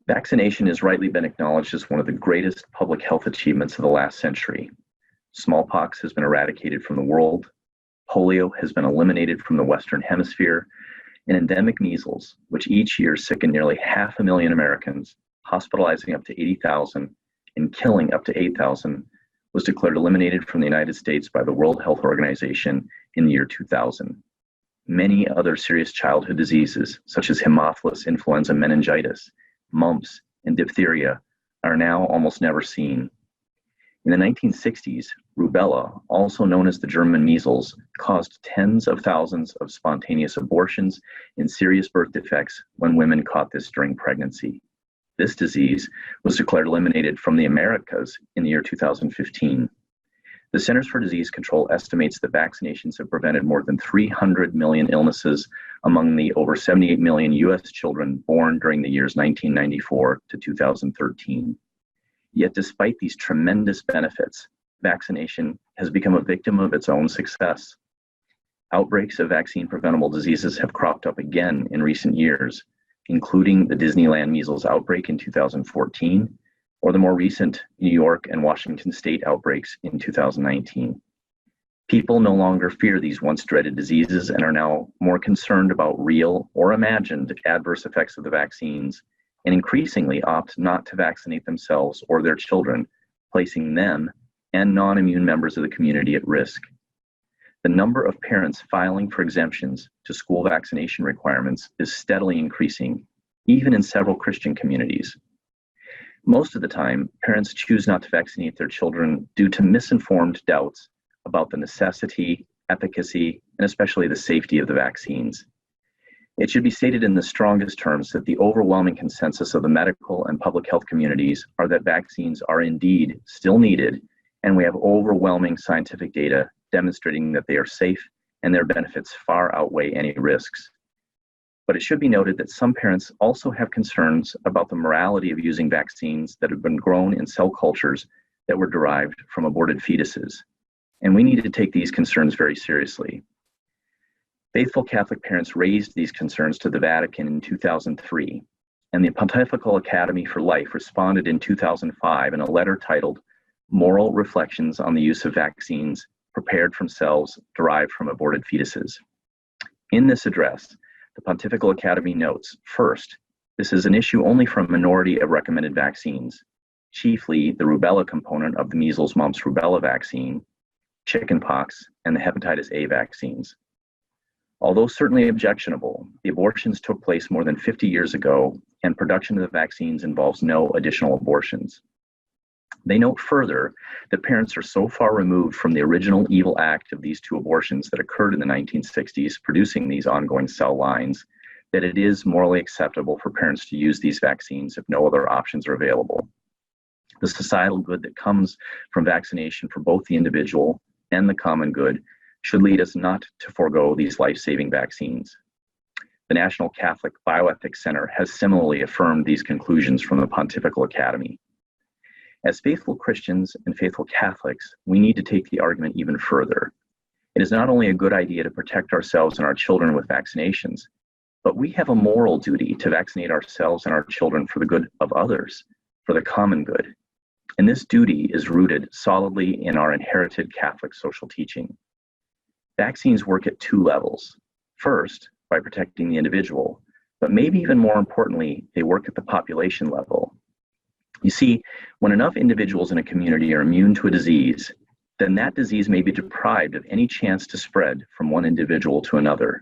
Vaccination has rightly been acknowledged as one of the greatest public health achievements of the last century. Smallpox has been eradicated from the world, polio has been eliminated from the Western Hemisphere, and endemic measles, which each year sicken nearly 500,000 Americans, hospitalizing up to 80,000 and killing up to 8,000, was declared eliminated from the United States by the World Health Organization in the year 2000. Many other serious childhood diseases, such as Haemophilus influenza meningitis, mumps, and diphtheria, are now almost never seen. In the 1960s, rubella, also known as the German measles, caused tens of thousands of spontaneous abortions and serious birth defects when women caught this during pregnancy. This disease was declared eliminated from the Americas in the year 2015. The Centers for Disease Control estimates that vaccinations have prevented more than 300 million illnesses among the over 78 million U.S. children born during the years 1994 to 2013. Yet despite these tremendous benefits, vaccination has become a victim of its own success. Outbreaks of vaccine-preventable diseases have cropped up again in recent years, including the Disneyland measles outbreak in 2014, or the more recent New York and Washington state outbreaks in 2019. People no longer fear these once dreaded diseases and are now more concerned about real or imagined adverse effects of the vaccines, and increasingly opt not to vaccinate themselves or their children, placing them and non-immune members of the community at risk. The number of parents filing for exemptions to school vaccination requirements is steadily increasing, even in several Christian communities. Most of the time, parents choose not to vaccinate their children due to misinformed doubts about the necessity, efficacy, and especially the safety of the vaccines. It should be stated in the strongest terms that the overwhelming consensus of the medical and public health communities are that vaccines are indeed still needed, and we have overwhelming scientific data demonstrating that they are safe and their benefits far outweigh any risks. But it should be noted that some parents also have concerns about the morality of using vaccines that have been grown in cell cultures that were derived from aborted fetuses. And we need to take these concerns very seriously. Faithful Catholic parents raised these concerns to the Vatican in 2003, and the Pontifical Academy for Life responded in 2005 in a letter titled Moral Reflections on the Use of Vaccines Prepared from Cells Derived from Aborted Fetuses. In this address, the Pontifical Academy notes, first, this is an issue only for a minority of recommended vaccines, chiefly the rubella component of the measles, mumps, rubella vaccine, chickenpox, and the hepatitis A vaccines. Although certainly objectionable, the abortions took place more than 50 years ago, and production of the vaccines involves no additional abortions. They note further that parents are so far removed from the original evil act of these two abortions that occurred in the 1960s, producing these ongoing cell lines, that it is morally acceptable for parents to use these vaccines if no other options are available. The societal good that comes from vaccination for both the individual and the common good should lead us not to forego these life-saving vaccines. The National Catholic Bioethics Center has similarly affirmed these conclusions from the Pontifical Academy. As faithful Christians and faithful Catholics, we need to take the argument even further. It is not only a good idea to protect ourselves and our children with vaccinations, but we have a moral duty to vaccinate ourselves and our children for the good of others, for the common good. And this duty is rooted solidly in our inherited Catholic social teaching. Vaccines work at two levels. First, by protecting the individual, but maybe even more importantly, they work at the population level. You see, when enough individuals in a community are immune to a disease, then that disease may be deprived of any chance to spread from one individual to another.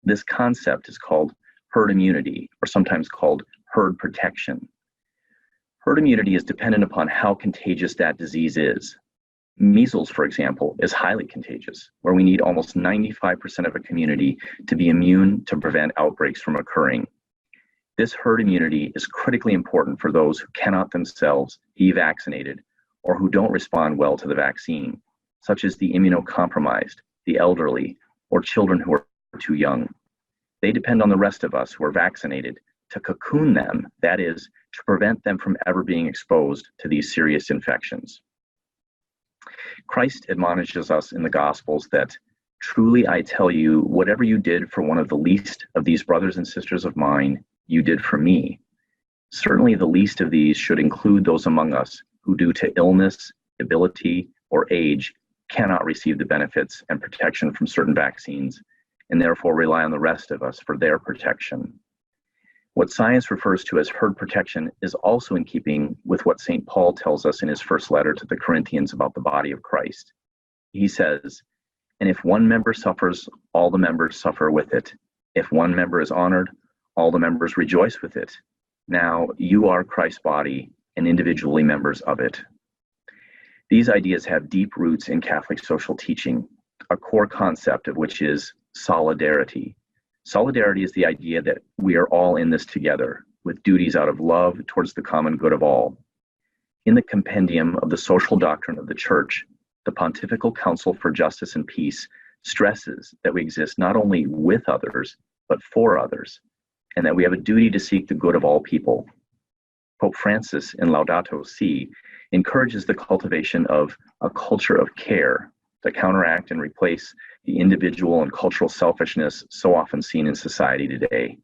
This concept is called herd immunity, or sometimes called herd protection. Herd immunity is dependent upon how contagious that disease is. Measles, for example, is highly contagious, where we need almost 95% of a community to be immune to prevent outbreaks from occurring. This herd immunity is critically important for those who cannot themselves be vaccinated or who don't respond well to the vaccine, such as the immunocompromised, the elderly, or children who are too young. They depend on the rest of us who are vaccinated to cocoon them, that is, to prevent them from ever being exposed to these serious infections. Christ admonishes us in the Gospels that, truly I tell you, whatever you did for one of the least of these brothers and sisters of mine, you did for me. Certainly, the least of these should include those among us who, due to illness, debility, or age, cannot receive the benefits and protection from certain vaccines, and therefore rely on the rest of us for their protection. What science refers to as herd protection is also in keeping with what St. Paul tells us in his first letter to the Corinthians about the body of Christ. He says, "And if one member suffers, all the members suffer with it. If one member is honored, all the members rejoice with it. Now you are Christ's body and individually members of it." These ideas have deep roots in Catholic social teaching, a core concept of which is solidarity. Solidarity is the idea that we are all in this together, with duties out of love towards the common good of all. In the compendium of the social doctrine of the Church, the Pontifical Council for Justice and Peace stresses that we exist not only with others, but for others, and that we have a duty to seek the good of all people. Pope Francis in Laudato Si encourages the cultivation of a culture of care to counteract and replace the individual and cultural selfishness so often seen in society today.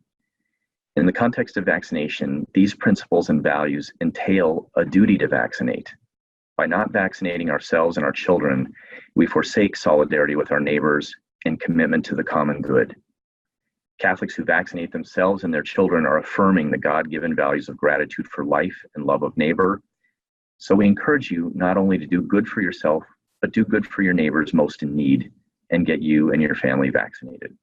In the context of vaccination, these principles and values entail a duty to vaccinate. By not vaccinating ourselves and our children, we forsake solidarity with our neighbors and commitment to the common good. Catholics who vaccinate themselves and their children are affirming the God-given values of gratitude for life and love of neighbor. So we encourage you not only to do good for yourself, but do good for your neighbors most in need and get you and your family vaccinated.